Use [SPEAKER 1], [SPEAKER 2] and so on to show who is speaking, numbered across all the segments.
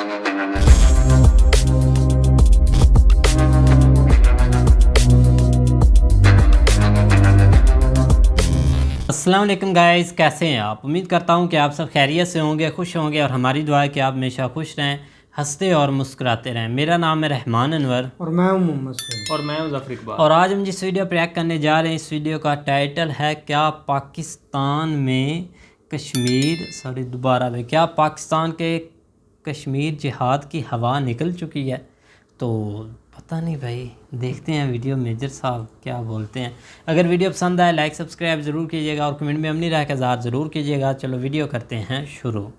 [SPEAKER 1] अस्सलाम वालेकुम गाइस, कैसे हैं आप। उम्मीद करता हूं कि आप सब खैरियत से होंगे, खुश होंगे और हमारी दुआ है कि आप हमेशा खुश रहें, हंसते और मुस्कुराते रहें। मेरा नाम है रहमान अनवर
[SPEAKER 2] और मैं हूं मोहम्मद सैयद
[SPEAKER 3] और मैं हूं ज़फ़र इकबाल।
[SPEAKER 1] और आज हम जिस वीडियो पर रिएक्ट करने जा रहे हैं, इस वीडियो का टाइटल है क्या पाकिस्तान के कश्मीर जिहाद की हवा निकल चुकी है। तो पता नहीं भाई, देखते हैं वीडियो मेजर साहब क्या बोलते हैं। अगर वीडियो पसंद आए लाइक सब्सक्राइब ज़रूर कीजिएगा और कमेंट में अपनी राय का इज़हार ज़रूर कीजिएगा। चलो वीडियो करते हैं शुरू।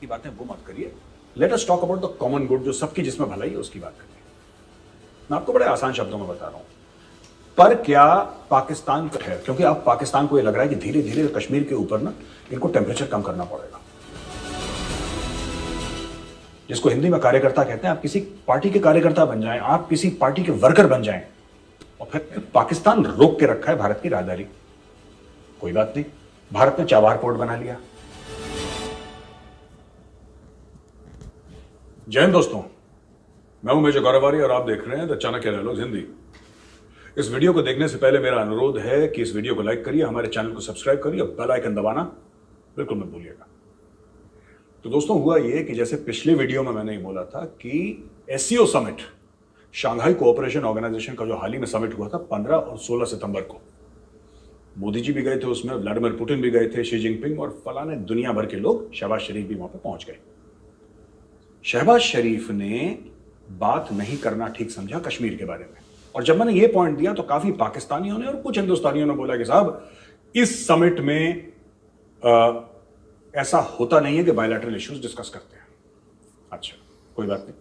[SPEAKER 4] की बातें वो मत करिए। Let us talk about the common good, जो सबकी जिसमें भलाई है उसकी बात करिए। मैं आपको बड़े आसान शब्दों में बता रहा हूं, पर क्या पाकिस्तान है, क्योंकि अब पाकिस्तान को यह लग रहा है कि धीरे धीरे कश्मीर के ऊपर ना इनको टेम्परेचर कम करना पड़ेगा। जिसको हिंदी में कार्यकर्ता कहते हैं, आप किसी पार्टी के कार्यकर्ता बन जाएं, आप किसी पार्टी के वर्कर बन जाएं, और फिर पाकिस्तान रोक के रखा है भारत की राहदारी। कोई बात नहीं, भारत ने चाबार पोर्ट बना लिया। जय हिंद दोस्तों, मैं हूं मेजर गौरवारी और आप देख रहे हैं द चाणक्य डायलॉग्स हिंदी। इस वीडियो को देखने से पहले मेरा अनुरोध है कि इस वीडियो को लाइक करिए, हमारे चैनल को सब्सक्राइब करिए और बेल आइकन दबाना बिल्कुल मत भूलिएगा। तो दोस्तों, हुआ यह कि जैसे पिछले वीडियो में मैंने ये बोला था कि SCO summit, Shanghai cooperation organisation का जो हाल ही में समिट हुआ था 15 और 16 सितंबर को, मोदी जी भी गए थे उसमें, व्लादिमीर पुतिन भी गए थे, शी जिनपिंग और फलाने दुनिया भर के लोग, शहबाज शरीफ भी वहां पर पहुंच गए। शहबाज शरीफ ने बात नहीं करना ठीक समझा कश्मीर के बारे में, और जब मैंने ये पॉइंट दिया तो काफी पाकिस्तानियों ने और कुछ हिंदुस्तानियों ने बोला कि साहब, इस समिट में ऐसा होता नहीं है कि बायलैटरल इश्यूज डिस्कस करते हैं। अच्छा, कोई बात नहीं,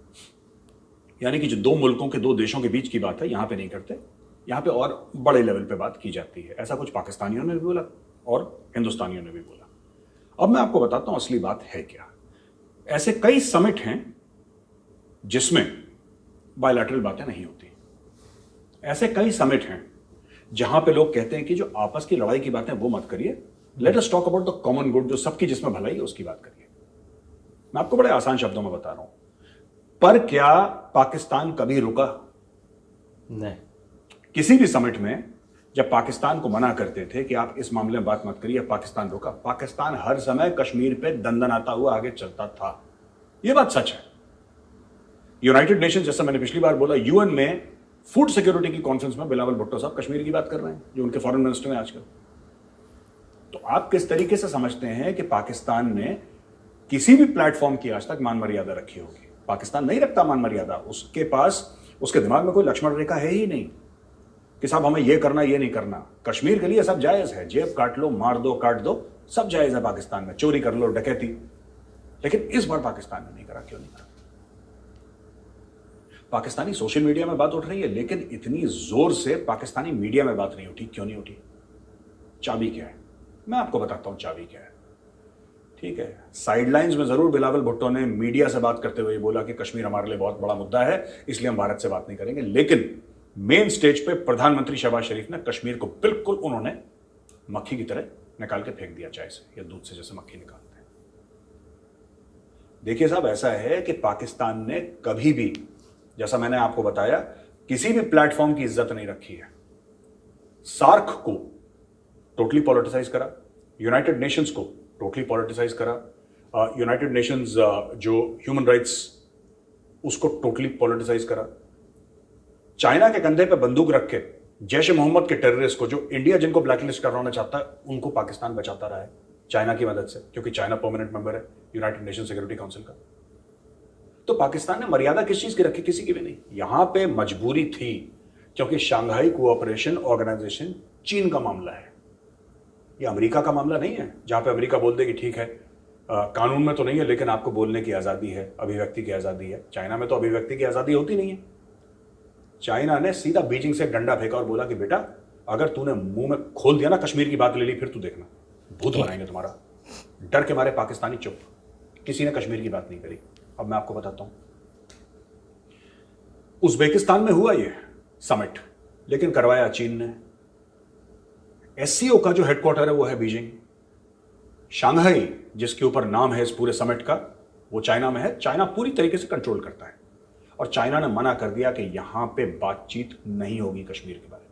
[SPEAKER 4] यानी कि जो दो मुल्कों के दो देशों के बीच की बात है यहां पे नहीं करते, यहां पे और बड़े लेवल पे बात की जाती है। ऐसा कुछ पाकिस्तानियों ने भी बोला और हिंदुस्तानियों ने भी बोला। अब मैं आपको बताता हूं असली बात है क्या। ऐसे कई समिट हैं जिसमें बायलैटरल बातें नहीं होती। ऐसे कई समिट हैं जहां पे लोग कहते हैं कि जो आपस की लड़ाई की बातें वो मत करिए, let us talk about the common good, जो सबकी जिसमें भलाई है उसकी बात करिए। मैं आपको बड़े आसान शब्दों में बता रहा हूं, पर क्या पाकिस्तान कभी रुका?
[SPEAKER 3] नहीं।
[SPEAKER 4] किसी भी समिट में जब पाकिस्तान को मना करते थे कि आप इस मामले में बात मत करिए, पाकिस्तान रुका? पाकिस्तान हर समय कश्मीर पे दंदनाता हुआ आगे चलता था। यह बात सच है। यूनाइटेड नेशन, जैसा मैंने पिछली बार बोला, यूएन में फूड सिक्योरिटी की कॉन्फ्रेंस में बिलावल भुट्टो साहब कश्मीर की बात कर रहे हैं, जो उनके फॉरेन मिनिस्टर हैं आजकल। तो आप किस तरीके से समझते हैं कि पाकिस्तान ने किसी भी प्लेटफॉर्म की आज तक मान मर्यादा रखी होगी? पाकिस्तान नहीं रखता मान मर्यादा। उसके पास, उसके दिमाग में कोई लक्ष्मण रेखा है ही नहीं कि साहब हमें यह करना ये नहीं करना। कश्मीर के लिए सब जायज है, जेब काट लो, मार दो, काट दो, सब जायज है पाकिस्तान में, चोरी कर लो, डकैती। लेकिन इस बार पाकिस्तान ने नहीं करा। क्यों नहीं करा? पाकिस्तानी सोशल मीडिया में बात उठ रही है, लेकिन इतनी जोर से पाकिस्तानी मीडिया में बात नहीं उठी। क्यों नहीं उठी? चाबी क्या है? मैं आपको बताता हूं चाबी क्या है। ठीक है, साइडलाइंस में जरूर बिलावल भुट्टो ने मीडिया से बात करते हुए बोला कि कश्मीर हमारे लिए बहुत बड़ा मुद्दा है, इसलिए हम भारत से बात नहीं करेंगे। लेकिन मेन स्टेज पे प्रधानमंत्री शहबाज शरीफ ने कश्मीर को बिल्कुल उन्होंने मक्खी की तरह निकाल के फेंक दिया, चाय से या दूध से जैसे मक्खी निकालते हैं। देखिए साहब, ऐसा है कि पाकिस्तान ने कभी भी, जैसा मैंने आपको बताया, किसी भी प्लेटफॉर्म की इज्जत नहीं रखी है। सार्क को टोटली पॉलिटिसाइज करा, यूनाइटेड नेशंस को टोटली पॉलिटिसाइज करा, यूनाइटेड नेशंस जो ह्यूमन राइट्स, उसको टोटली पॉलिटिसाइज करा। चाइना के कंधे पे बंदूक रख के जैश ए मोहम्मद के टेररिस्ट को, जो इंडिया जिनको ब्लैकलिस्ट करवाना चाहता है, उनको पाकिस्तान बचाता रहा है चाइना की मदद से, क्योंकि चाइना परमानेंट मेंबर है यूनाइटेड नेशन सिक्योरिटी काउंसिल का। तो पाकिस्तान ने मर्यादा किस चीज की रखी? किसी की भी नहीं। यहां पे मजबूरी थी, क्योंकि शंघाई कोऑपरेशन ऑर्गेनाइजेशन चीन का मामला है, ये अमेरिका का मामला नहीं है, जहां पे अमेरिका बोल दे कि ठीक है, कानून में तो नहीं है लेकिन आपको बोलने की आजादी है, अभिव्यक्ति की आजादी है। चाइना में तो अभिव्यक्ति की आजादी होती नहीं है। चाइना ने सीधा बीजिंग से डंडा फेंका और बोला कि बेटा अगर तूने मुंह में खोल दिया ना कश्मीर की बात ले ली, फिर तू देखना भूत बनाएंगे तुम्हारा। डर के मारे पाकिस्तानी चुप, किसी ने कश्मीर की बात नहीं करी। अब मैं आपको बताता हूं, उज्बेकिस्तान में हुआ ये समिट, लेकिन करवाया चीन ने। एससीओ का जो हेडक्वार्टर है वो है बीजिंग। शंघाई जिसके ऊपर नाम है इस पूरे समिट का, वो चाइना में है। चाइना पूरी तरीके से कंट्रोल करता है और चाइना ने मना कर दिया कि यहां पे बातचीत नहीं होगी कश्मीर के बारे में,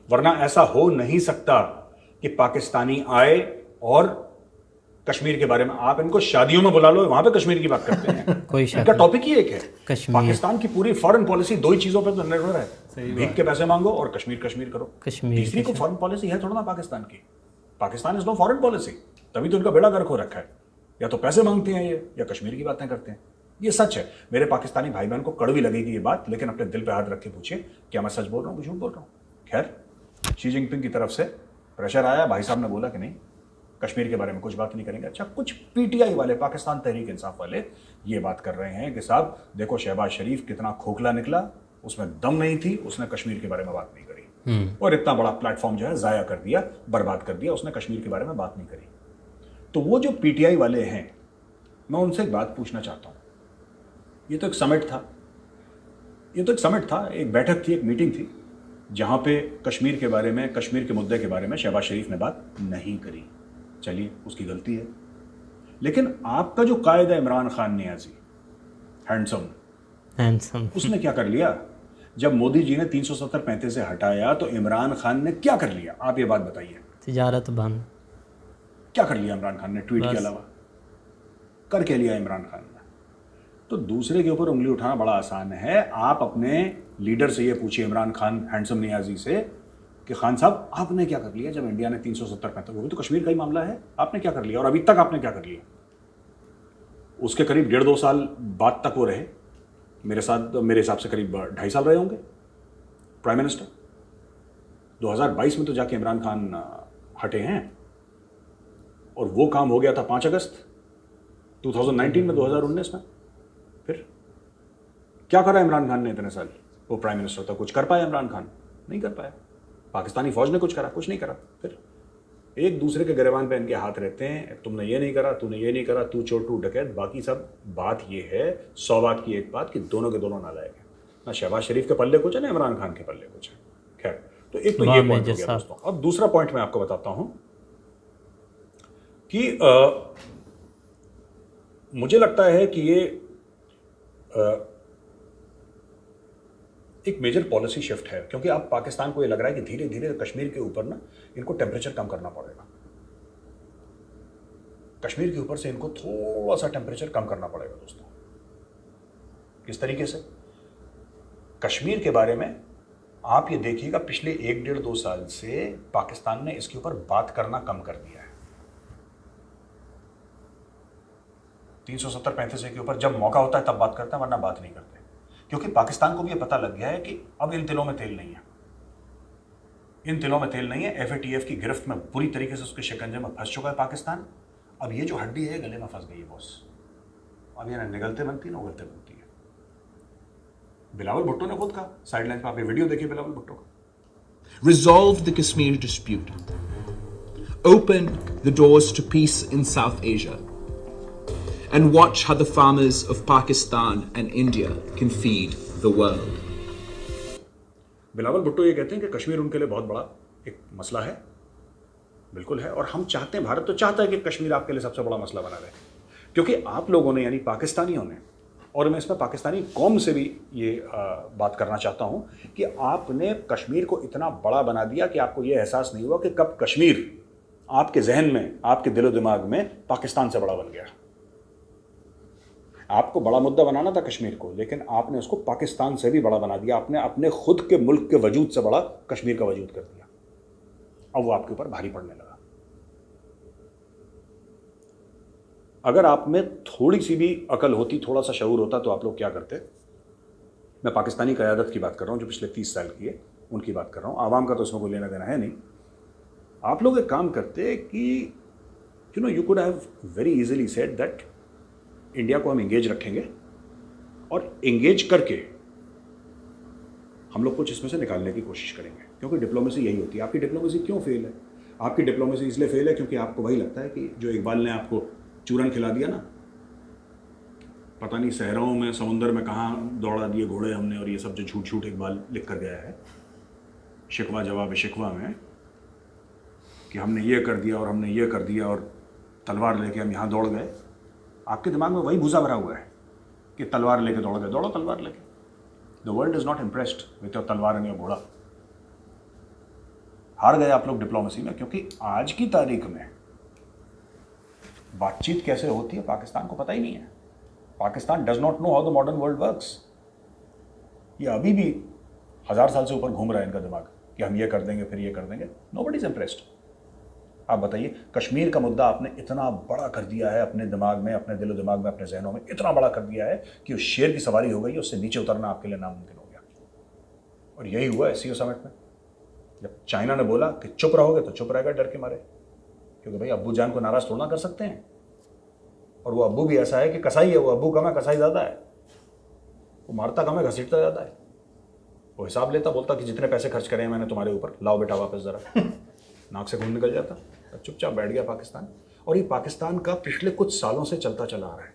[SPEAKER 4] वरना ऐसा हो नहीं सकता कि पाकिस्तानी आए और कश्मीर के बारे में, आप इनको शादियों में बुला लो, वहां पे कश्मीर की बात करते हैं।
[SPEAKER 1] कोई शक
[SPEAKER 4] इनका टॉपिक ही एक है,
[SPEAKER 1] कश्मीर।
[SPEAKER 4] पाकिस्तान की पूरी फॉरेन पॉलिसी दो ही चीजों पे तो निर्भर है, भीख के पैसे मांगो और कश्मीर कश्मीर करो।
[SPEAKER 1] कश्मीर
[SPEAKER 4] तीसरी को फॉरेन पॉलिसी है थोड़ा ना पाकिस्तान की। Pakistan is no foreign policy, तभी तो इनका बेड़ा गर्क हो रखा है। या तो पैसे मांगते हैं ये, या कश्मीर की बातें करते हैं। ये सच है। मेरे पाकिस्तानी भाई बहन को कड़वी लगेगी ये बात, लेकिन अपने दिल पे हाथ रख के पूछिए क्या मैं सच बोल रहा हूँ कि झूठ बोल रहा हूँ। खैर, शी जिनपिंग की तरफ से प्रेशर आया, भाई साहब ने बोला कि नहीं कश्मीर के बारे में कुछ बात नहीं करेंगे। अच्छा, कुछ पीटीआई वाले, पाकिस्तान तहरीक इंसाफ वाले ये बात कर रहे हैं कि साहब देखो शहबाज शरीफ कितना खोखला निकला, उसमें दम नहीं थी, उसने कश्मीर के बारे में बात नहीं करी और इतना बड़ा प्लेटफॉर्म जो है जाया कर दिया, बर्बाद कर दिया, उसने कश्मीर के बारे में बात नहीं करी। तो वो जो पीटीआई वाले हैं, मैं उनसे एक बात पूछना चाहता हूं। ये तो एक समिट था, एक बैठक थी, एक मीटिंग थी, जहां पे कश्मीर के बारे में, कश्मीर के मुद्दे के बारे में शहबाज शरीफ ने बात नहीं करी। चलिए, उसकी गलती है। लेकिन आपका जो कायद है इमरान खान नियाजी, हैंडसम, उसने क्या कर लिया? जब मोदी जी ने 370-35 से हटाया तो इमरान खान ने क्या कर लिया? आप ये बात बताइए।
[SPEAKER 1] तिजारत बंद।
[SPEAKER 4] क्या कर लिया इमरान खान ने ट्वीट के अलावा? कर क्या लिया इमरान खान ने? तो दूसरे के ऊपर उंगली उठाना बड़ा आसान है। आप अपने लीडर से ये पूछिए, इमरान खान हैंडसम नियाजी से, कि खान साहब आपने क्या कर लिया जब इंडिया ने 370-35, वो भी तो कश्मीर का ही मामला है, आपने क्या कर लिया और अभी तक आपने क्या कर लिया? उसके करीब 1.5-2 साल बाद तक वो रहे, मेरे हिसाब से करीब 2.5 साल रहे होंगे प्राइम मिनिस्टर। 2022 में तो जाके इमरान खान हटे हैं और वो काम हो गया था 5 अगस्त 2019 में, 2019 में। फिर क्या करा इमरान खान ने इतने साल? वो प्राइम मिनिस्टर था, कुछ कर पाया इमरान खान? नहीं कर पाया। पाकिस्तानी फौज ने कुछ करा? कुछ नहीं करा। फिर एक दूसरे के गिरबान पे इनके हाथ रहते हैं, तुमने ये नहीं करा, तूने ये नहीं करा, तू चोर तू डकैत, बाकी सब। बात ये है 100 बात की एक बात कि दोनों के दोनों नालायक हैं। ना शहबाज शरीफ के पल्ले कुछ है, ना इमरान खान के पल्ले कुछ है। खैर, तो एक तो ये पॉइंट हो गया दोस्तों। अब दूसरा पॉइंट मैं आपको बताता हूं कि मुझे लगता है कि ये एक मेजर पॉलिसी शिफ्ट है, क्योंकि अब पाकिस्तान को ये लग रहा है कि धीरे धीरे कश्मीर के ऊपर ना इनको टेम्परेचर कम करना पड़ेगा। कश्मीर के ऊपर से इनको थोड़ा सा टेम्परेचर कम करना पड़ेगा दोस्तों। किस तरीके से? कश्मीर के बारे में आप ये देखिएगा, पिछले 1-1.5-2 साल से पाकिस्तान ने इसके ऊपर बात करना कम कर दिया है। 370-35 के ऊपर जब मौका होता है तब बात करते हैं, वरना बात नहीं करते, क्योंकि पाकिस्तान को भी ये पता लग गया है कि अब इन तिलों में तेल नहीं है। इन तिलों में तेल नहीं है। एफएटीएफ की गिरफ्त में बुरी तरीके से उसके शिकंजे में फंस चुका है पाकिस्तान। अब ये जो हड्डी है गले में फंस गई है बॉस। अब ये ना निगलते बनती है ना उगलते बनती है। बिलावल भुट्टो ने खुद कहा साइडलाइन पे, आप ये वीडियो देखिए बिलावल भुट्टो का।
[SPEAKER 2] Resolve the Kashmir dispute. Open the doors to peace in South Asia. And watch how the farmers of Pakistan and India can feed the world.
[SPEAKER 4] Bilawal Bhutto ये कहते हैं कि कश्मीर उनके लिए बहुत बड़ा एक मसला है। बिल्कुल है, और हम चाहते हैं, भारत तो चाहता है कि कश्मीर आपके लिए सबसे बड़ा मसला बना रहे, क्योंकि आप लोगों ने, यानी पाकिस्तानियों ने, और मैं इसमें पाकिस्तानी कौम से भी ये बात करना चाहता हूं कि आपने कश्मीर को इतना बड़ा बना दिया कि आपको ये एहसास नहीं हुआ कि कब कश्मीर आपके जहन में, आपके दिलो दिमाग में पाकिस्तान से बड़ा बन गया। आपको बड़ा मुद्दा बनाना था कश्मीर को, लेकिन आपने उसको पाकिस्तान से भी बड़ा बना दिया। आपने अपने खुद के मुल्क के वजूद से बड़ा कश्मीर का वजूद कर दिया। अब वो आपके ऊपर भारी पड़ने लगा। अगर आप में थोड़ी सी भी अकल होती, थोड़ा सा शऊर होता, तो आप लोग क्या करते? मैं पाकिस्तानी क़यादत की बात कर रहा हूँ जो पिछले 30 साल की है, उनकी बात कर रहा हूँ। आवाम का तो इसमें कोई लेना देना है नहीं। आप लोग एक काम करते कि you could have very easily said that India को हम इंगेज रखेंगे और इंगेज करके हम लोग कुछ इसमें से निकालने की कोशिश करेंगे, क्योंकि डिप्लोमेसी यही होती है। आपकी डिप्लोमेसी क्यों फेल है? आपकी डिप्लोमेसी इसलिए फेल है क्योंकि आपको वही लगता है कि जो इकबाल ने आपको चूरन खिला दिया ना, पता नहीं सहराओं में समुंदर में कहाँ दौड़ा दिए घोड़े हमने, और ये सब जो झूठ झूठ इकबाल लिख कर गया है शिकवा जवाब शिकवा में, कि हमने ये कर दिया और हमने ये कर दिया और तलवार लेके हम यहाँ दौड़ गए। आपके दिमाग में वही भूसा भरा हुआ है कि तलवार लेके दौड़ गए, दौड़ो तलवार लेके। The world is not impressed with your तलवार एंड योर घोड़ा। हार गए आप लोग डिप्लोमेसी में, क्योंकि आज की तारीख में बातचीत कैसे होती है पाकिस्तान को पता ही नहीं है। Pakistan does not know how the modern world works. ये अभी भी 1000 साल से ऊपर घूम रहा है इनका दिमाग कि हम ये कर देंगे फिर ये कर देंगे। Nobody is impressed. आप बताइए, कश्मीर का मुद्दा आपने इतना बड़ा कर दिया है अपने दिमाग में, अपने दिलो दिमाग में, अपने जहनों में इतना बड़ा कर दिया है कि उस शेर की सवारी हो गई, उससे नीचे उतरना आपके लिए नामुमकिन हो गया। और यही हुआ SCO समिट में, जब चाइना ने बोला कि चुप रहोगे तो चुप रहेगा डर के मारे, क्योंकि भाई अब्बू जान को नाराज थोड़ा कर सकते हैं। और वो अब्बू भी ऐसा है कि कसाई है, वो अब्बू कम है कसाई ज़्यादा है, वो मारता कम है घसीटता ज़्यादा है। वो हिसाब लेता, बोलता कि जितने पैसे खर्च करे मैंने तुम्हारे ऊपर, लाओ बेटा वापस ज़रा। नाक से खून निकल जाता, चुपचाप बैठ गया पाकिस्तान। और ये पाकिस्तान का पिछले कुछ सालों से चलता चला आ रहा है।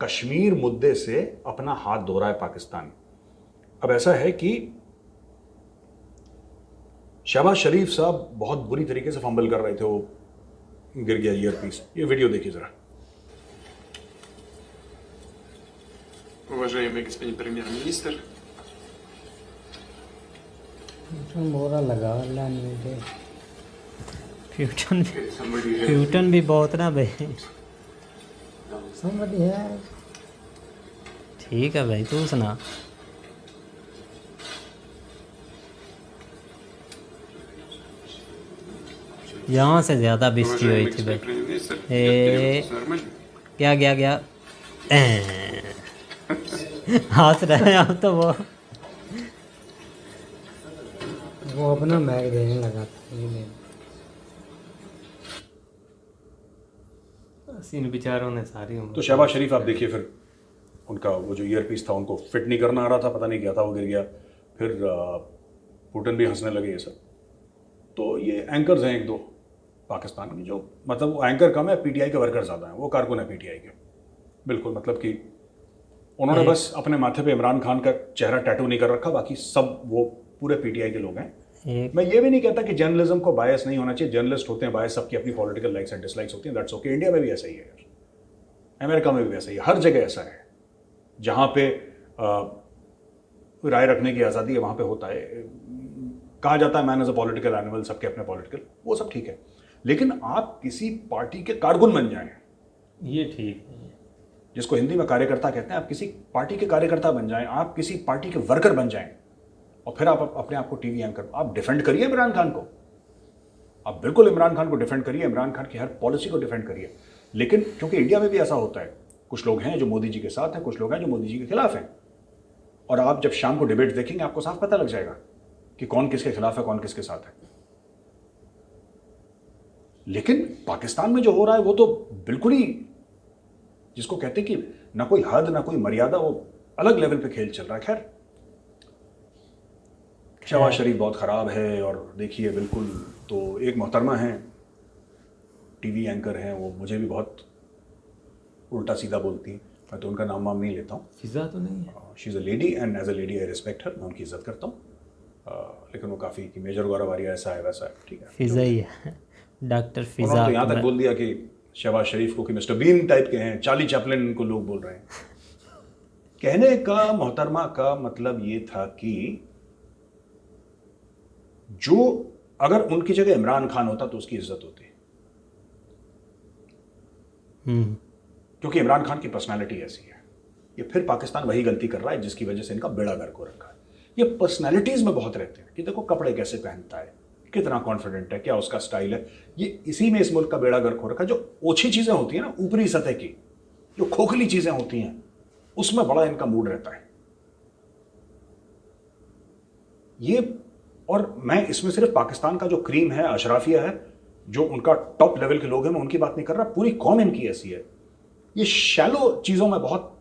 [SPEAKER 4] कश्मीर मुद्दे से अपना हाथ धो रहा है पाकिस्तान। अब ऐसा है कि शहबाज शरीफ साहब बहुत बुरी तरीके से फंबल कर रहे थे, वो गिर गया ईयरपीस। ये वीडियो देखिए जरा।
[SPEAKER 5] Уважаемый господин премьер-министр,
[SPEAKER 1] बोरा लगा फ्यूटन भी बहुत ना भाई। ठीक है भाई, तू सुना। यहाँ से ज़्यादा बेइज्जती हुई
[SPEAKER 5] уважаемый
[SPEAKER 1] थी
[SPEAKER 5] господин
[SPEAKER 1] भाई।
[SPEAKER 5] премьер-министр,
[SPEAKER 1] ए,
[SPEAKER 5] все нормально?
[SPEAKER 1] क्या हंस रहे हैं अब तो वो अपना मैग देने लगा था।
[SPEAKER 3] इन बेचारों ने सारी उम्र
[SPEAKER 4] तो शहबाज शरीफ आप देखिए, फिर उनका वो जो ईयरपीस था उनको फिट नहीं करना आ रहा था, पता नहीं क्या था, वो गिर गया। फिर पुतिन भी हंसने लगे ये सब। तो ये एंकर्स हैं एक दो पाकिस्तान की, जो मतलब वो एंकर कम है, PTI के वर्कर ज़्यादा हैं, वो कारकुन है PTI के। बिल्कुल, मतलब कि उन्होंने बस अपने माथे पे इमरान खान का चेहरा टैटू नहीं कर रखा, बाकी सब वो पूरे PTI के लोग हैं। मैं ये भी नहीं कहता कि जर्नलिज्म को बायस नहीं होना चाहिए, जर्नलिस्ट होते हैं बायस, सबकी अपनी पॉलिटिकल लाइक्स एंड डिसलाइक्स होती हैं, दैट्स ओके। इंडिया में भी ऐसा ही है यार, अमेरिका में भी ऐसा ही है, हर जगह ऐसा है। जहाँ पे राय रखने की आज़ादी है वहाँ पे होता है। कहा जाता है man as a political animal, सबके अपने पॉलिटिकल, वो सब ठीक है। लेकिन आप किसी पार्टी के कारकुन बन जाएं,
[SPEAKER 3] ये ठीक है।
[SPEAKER 4] जिसको हिंदी में कार्यकर्ता कहते हैं, आप किसी पार्टी के कार्यकर्ता बन जाएं, आप किसी पार्टी के वर्कर बन जाएं, और फिर आप अपने आप को टीवी एंकर, आप डिफेंड करिए इमरान खान को, आप बिल्कुल इमरान खान को डिफेंड करिए, इमरान खान की हर पॉलिसी को डिफेंड करिए। लेकिन क्योंकि इंडिया में भी ऐसा होता है, कुछ लोग हैं जो मोदी जी के साथ हैं, कुछ लोग हैं जो मोदी जी के खिलाफ हैं। और आप जब शाम को डिबेट देखेंगे आपको साफ पता लग जाएगा कि कौन किसके खिलाफ है, कौन किसके साथ है। लेकिन पाकिस्तान में जो हो रहा है वो तो बिल्कुल ही, जिसको कहते हैं कि ना कोई हद ना कोई मर्यादा, वो अलग लेवल पे खेल चल रहा है। खैर, शहबाज शरीफ बहुत ख़राब है। और देखिए बिल्कुल, तो एक मोहतरमा हैं, टीवी एंकर हैं, वो मुझे भी बहुत उल्टा सीधा बोलती हैं, मैं तो उनका नाम वाम नहीं लेता हूँ।
[SPEAKER 3] फिजा तो नहीं है।
[SPEAKER 4] She is a lady and as a lady I respect her, मैं उनकी इज्जत करता हूँ। लेकिन वो काफ़ी कि मेजर गौरव आर्या ऐसा है वैसा है, ठीक है,
[SPEAKER 1] फिजा ही है, डॉक्टर फिजा।
[SPEAKER 4] उन्होंने तो यहाँ तक बोल दिया कि शहबाज शरीफ को कि मिस्टर बीन टाइप के हैं, चार्ली चैपलिन को लोग बोल रहे हैं। कहने का मोहतरमा का मतलब ये था कि जो अगर उनकी जगह इमरान खान होता तो उसकी इज्जत होती, क्योंकि इमरान खान की पर्सनालिटी ऐसी है। ये फिर पाकिस्तान वही गलती कर रहा है जिसकी वजह से इनका बेड़ा गर्क हो रखा है। ये पर्सनालिटीज में बहुत रहते हैं कि देखो कपड़े कैसे पहनता है, कितना कॉन्फिडेंट है, क्या उसका स्टाइल है। ये इसी में इस मुल्क का बेड़ा गर्क हो रखा है। जो ओछी चीजें होती हैं ना, ऊपरी सतह की जो खोखली चीजें होती हैं, उसमें बड़ा इनका मूड रहता है ये। और मैं इसमें सिर्फ पाकिस्तान का जो क्रीम है, अशराफिया है, जो उनका टॉप लेवल के लोग हैं, मैं उनकी बात नहीं कर रहा, पूरी कौम इनकी ऐसी है। ये शैलो चीज़ों में बहुत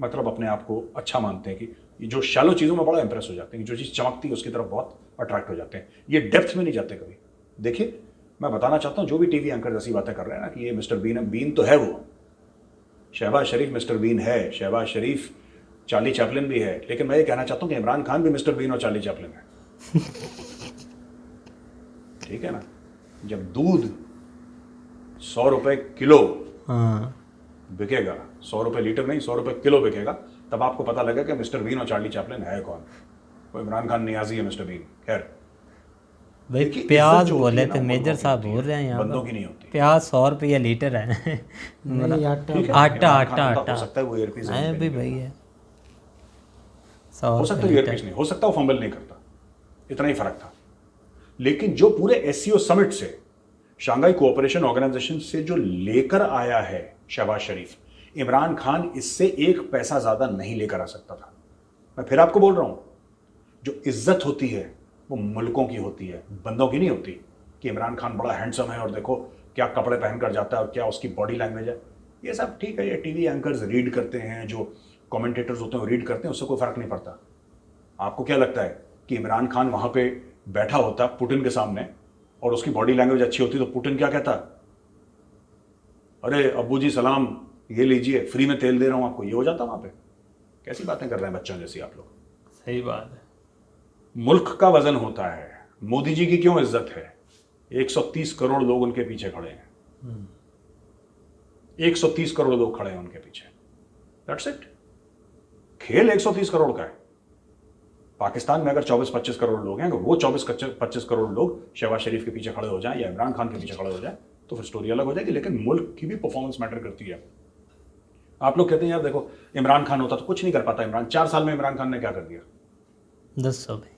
[SPEAKER 4] मतलब अपने आप को अच्छा मानते हैं कि ये जो शैलो चीज़ों में बड़ा इंप्रेस हो जाते हैं, जो चीज़ चमकती है उसकी तरफ बहुत अट्रैक्ट हो जाते हैं, ये डेप्थ में नहीं जाते कभी। देखिए, मैं बताना चाहता हूँ जो भी टीवी एंकर जैसी बातें कर रहे हैं ना कि ये मिस्टर बीन है, बीन तो है वो, शहबाज शरीफ मिस्टर बीन है, शहबाज शरीफ चार्ली चैपलिन भी है, लेकिन मैं ये कहना चाहता हूँ कि इमरान खान भी मिस्टर बीन और चार्ली चैपलिन है। ठीक है ना? जब दूध 100 रुपए किलो
[SPEAKER 1] हाँ
[SPEAKER 4] बिकेगा, 100 रुपए लीटर नहीं 100 रुपए किलो बिकेगा, तब आपको पता लगेगा कि मिस्टर बीन और चार्ली चैपलिन है कौन। वो इमरान खान नियाजी है मिस्टर बीन। खैर
[SPEAKER 1] भाई,
[SPEAKER 4] देखिए,
[SPEAKER 1] प्याज
[SPEAKER 4] इज्जत जो होती
[SPEAKER 1] बोले
[SPEAKER 4] है ना,
[SPEAKER 1] थे
[SPEAKER 4] वो
[SPEAKER 1] मेजर
[SPEAKER 4] लोगों की
[SPEAKER 1] साहब
[SPEAKER 4] होती
[SPEAKER 1] बोल
[SPEAKER 4] है,
[SPEAKER 1] रहे हैं यहाँ
[SPEAKER 4] बंदों
[SPEAKER 1] पर
[SPEAKER 4] की नहीं होती।
[SPEAKER 1] प्याज 100 रुपये लीटर है।
[SPEAKER 5] नहीं, आटा
[SPEAKER 4] ठीक है,
[SPEAKER 1] आटा
[SPEAKER 4] इमरान
[SPEAKER 1] आटा
[SPEAKER 4] खान होता,
[SPEAKER 1] आटा
[SPEAKER 4] हो सकता है वो ईयरपीस
[SPEAKER 1] है भी भाई है 100
[SPEAKER 4] हो सकता है
[SPEAKER 1] रुपये
[SPEAKER 4] ईयरपीस नहीं, हो सकता है वो फंबल नहीं करता, इतना ही फर्क था। लेकिन जो पूरे एससीओ समिट से, शंघाई कोऑपरेशन ऑर्गेनाइजेशन से जो लेकर आया है शहबाज शरीफ, इमरान खान इससे एक पैसा ज्यादा नहीं लेकर आ सकता था। मैं फिर आपको बोल रहा हूं, जो इज्जत होती है वो मुल्कों की होती है, बंदों की नहीं होती। कि इमरान खान बड़ा हैंडसम है और देखो क्या कपड़े पहनकर जाता है और क्या उसकी बॉडी लैंग्वेज है, ये सब ठीक है, ये टीवी एंकर्स रीड करते हैं, जो कमेंटेटर्स होते हैं वो रीड करते हैं, उससे कोई फर्क नहीं पड़ता। आपको क्या लगता है कि इमरान खान वहां पे बैठा होता पुतिन के सामने और उसकी बॉडी लैंग्वेज अच्छी होती तो पुतिन क्या कहता? अरे अब्बू जी सलाम, ये लीजिए, फ्री में तेल दे रहा हूं आपको, ये हो जाता वहां पे? कैसी बातें कर रहे हैं बच्चों जैसी आप लोग।
[SPEAKER 3] सही बात है।
[SPEAKER 4] मुल्क का वजन होता है। मोदी जी की क्यों इज्जत है? 130 करोड़ लोग उनके पीछे खड़े हैं, 130 करोड़ लोग खड़े हैं उनके पीछे। That's it. खेल 130 करोड़ का है। पाकिस्तान में अगर 24-25 करोड़ लोग हैं, अगर वो 24-25 करोड़ लोग शहबाज शरीफ के पीछे खड़े हो जाएं या इमरान खान के पीछे खड़े हो जाएं तो फिर स्टोरी अलग हो जाएगी। लेकिन मुल्क की भी परफॉर्मेंस मैटर करती है। आप लोग कहते हैं यार देखो, इमरान खान होता तो कुछ नहीं कर पाता। इमरान 4 साल में इमरान खान ने क्या कर दिया?
[SPEAKER 1] 200 भाई।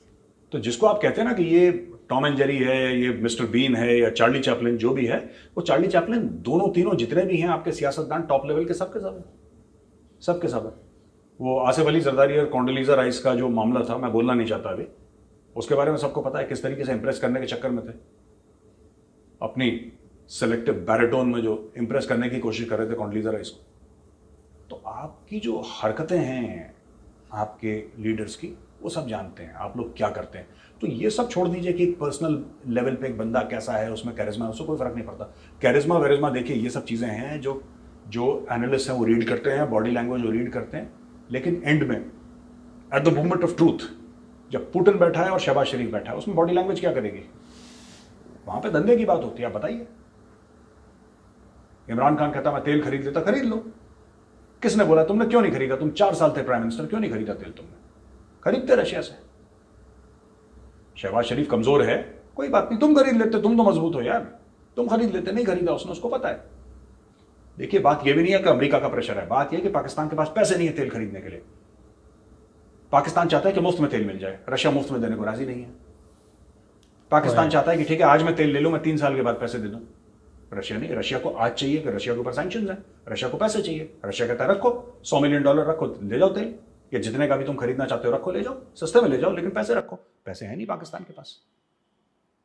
[SPEAKER 4] तो जिसको आप कहते हैं ना कि ये टॉम एंड जेरी है, ये मिस्टर बीन है या चार्ली चैपलिन, जो भी है, वो चार्ली चैपलिन दोनों तीनों जितने भी हैं आपके सियासतदान टॉप लेवल के, सबके सब है। वो आसिफ अली जरदारी और कॉन्डोलीजा राइस का जो मामला था, मैं बोलना नहीं चाहता अभी, उसके बारे में सबको पता है किस तरीके से इंप्रेस करने के चक्कर में थे, अपनी सेलेक्टिव बैरिटोन में जो इंप्रेस करने की कोशिश कर रहे थे कॉन्डोलीजा राइस को। तो आपकी जो हरकतें हैं आपके लीडर्स की, वो सब जानते हैं आप लोग क्या करते हैं। तो ये सब छोड़ दीजिए कि पर्सनल लेवल पे एक बंदा कैसा है, उसमें कैरिज्मा है, उससे कोई फर्क नहीं पड़ता। कैरिज्मा देखिए, ये सब चीज़ें हैं जो एनालिस्ट हैं वो रीड करते हैं, बॉडी लैंग्वेज वो रीड करते हैं। लेकिन एंड में, at the moment of truth, जब पुतिन बैठा है और शहबाज शरीफ बैठा है, उसमें बॉडी लैंग्वेज क्या करेगी? वहां पे धंधे की बात होती है। आप बताइए, इमरान खान कहता मैं तेल खरीद लेता, खरीद लो। किसने बोला? तुमने क्यों नहीं खरीदा? तुम 4 साल थे प्राइम मिनिस्टर, क्यों नहीं खरीदा तेल? तुमने खरीदते रशिया से। शहबाज शरीफ कमजोर है, कोई बात नहीं, तुम खरीद लेते, तुम तो मजबूत हो यार, तुम खरीद लेते। नहीं खरीदा उसने, उसको पता है। देखिए, बात यह भी नहीं है कि अमेरिका का प्रेशर है, बात यह है कि पाकिस्तान के पास पैसे नहीं है तेल खरीदने के लिए। पाकिस्तान चाहता है कि मुफ्त में तेल मिल जाए, रशिया मुफ्त में देने को राजी नहीं है। पाकिस्तान चाहता है कि ठीक है आज मैं तेल ले लूं, मैं 3 साल के बाद पैसे दे दूं। रशिया नहीं, रशिया को आज चाहिए कि रशिया के ऊपर सैंक्शंस हैं, रशिया को पैसे चाहिए। रशिया कहता है रखो $100 मिलियन रखो, ले जाओ तेल, या जितने का भी तुम खरीदना चाहते हो रखो, ले जाओ, सस्ते में ले जाओ, लेकिन पैसे रखो। पैसे हैं नहीं पाकिस्तान के पास।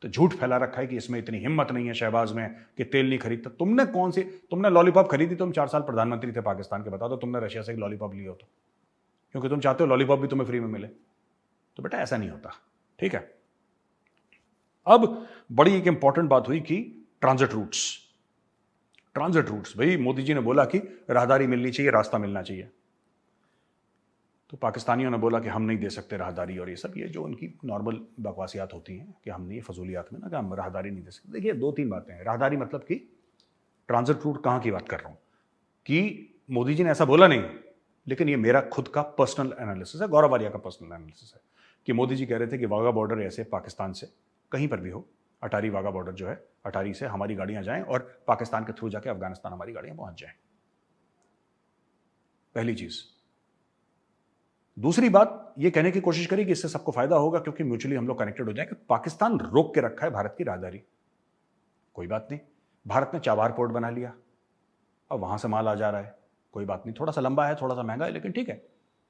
[SPEAKER 4] तो झूठ फैला रखा है कि इसमें इतनी हिम्मत नहीं है शहबाज में कि तेल नहीं खरीदता। तुमने लॉलीपॉप खरीदी, तुम 4 साल प्रधानमंत्री थे पाकिस्तान के, बता दो तुमने रशिया से एक लॉलीपॉप लिया हो तो, क्योंकि तुम चाहते हो लॉलीपॉप भी तुम्हें फ्री में मिले। तो बेटा ऐसा नहीं होता, ठीक है। अब बड़ी एक इंपॉर्टेंट बात हुई कि ट्रांजिट रूट्स। भाई मोदी जी ने बोला कि राहदारी मिलनी चाहिए, रास्ता मिलना चाहिए। तो पाकिस्तानियों ने बोला कि हम नहीं दे सकते राहदारी, और ये सब ये जो उनकी नॉर्मल बकवासियात होती हैं कि हम नहीं, फजूलियात में ना, कि हम राहदारी नहीं दे सकते। देखिए 2-3 बातें हैं। राहदारी मतलब कि ट्रांजिट रूट कहाँ की बात कर रहा हूँ कि मोदी जी ने ऐसा बोला नहीं, लेकिन ये मेरा खुद का पर्सनल एनालिसिस है, गौरव आलिया का पर्सनल एनालिसिस है कि मोदी जी कह रहे थे कि वाघा बॉर्डर ऐसे पाकिस्तान से कहीं पर भी हो, अटारी वाघा बॉर्डर जो है, अटारी से हमारी गाड़ियां जाएं और पाकिस्तान के थ्रू जाके अफगानिस्तान हमारी गाड़ियां पहुंच जाएं। पहली चीज। दूसरी बात ये कहने की कोशिश करी कि इससे सबको फायदा होगा क्योंकि म्यूचुअली हम लोग कनेक्टेड हो जाएंगे। पाकिस्तान रोक के रखा है भारत की राहदारी, कोई बात नहीं। भारत ने चाबार पोर्ट बना लिया, अब वहां से माल आ जा रहा है, कोई बात नहीं। थोड़ा सा लंबा है, थोड़ा सा महंगा है, लेकिन ठीक है,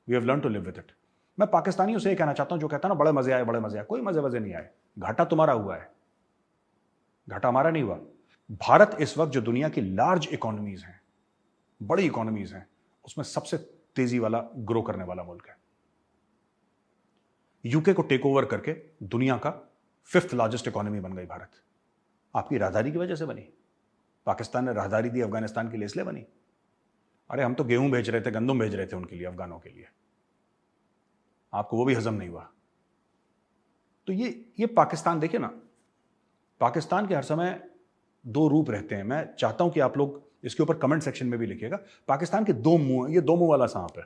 [SPEAKER 4] we have learn to live with it. मैं पाकिस्तानियों से ये कहना चाहता हूं जो कहता है ना बड़े मजे आए, कोई मजे वजे नहीं आए। घाटा तुम्हारा हुआ है, घाटा हमारा नहीं हुआ। भारत इस वक्त जो दुनिया की लार्ज इकोनॉमीज हैं, बड़ी इकोनॉमीज हैं, उसमें सबसे तेजी वाला ग्रो करने वाला मुल्क है। यूके को टेक ओवर करके दुनिया का 5th लार्जेस्ट इकोनॉमी बन गई भारत। आपकी राहदारी की वजह से बनी। पाकिस्तान ने राहदारी दी अफगानिस्तान के लिए इसलिए बनी। अरे हम तो गेहूं भेज रहे थे, गंदम भेज रहे थे उनके लिए, अफगानों के लिए। आपको वो भी हजम नहीं हुआ। तो ये पाकिस्तान, देखिए ना, पाकिस्तान के हर समय दो रूप रहते हैं। मैं चाहता हूं कि आप लोग इसके ऊपर कमेंट सेक्शन में भी लिखिएगा। पाकिस्तान के दो मुंह, ये दो मुंह वाला सांप है।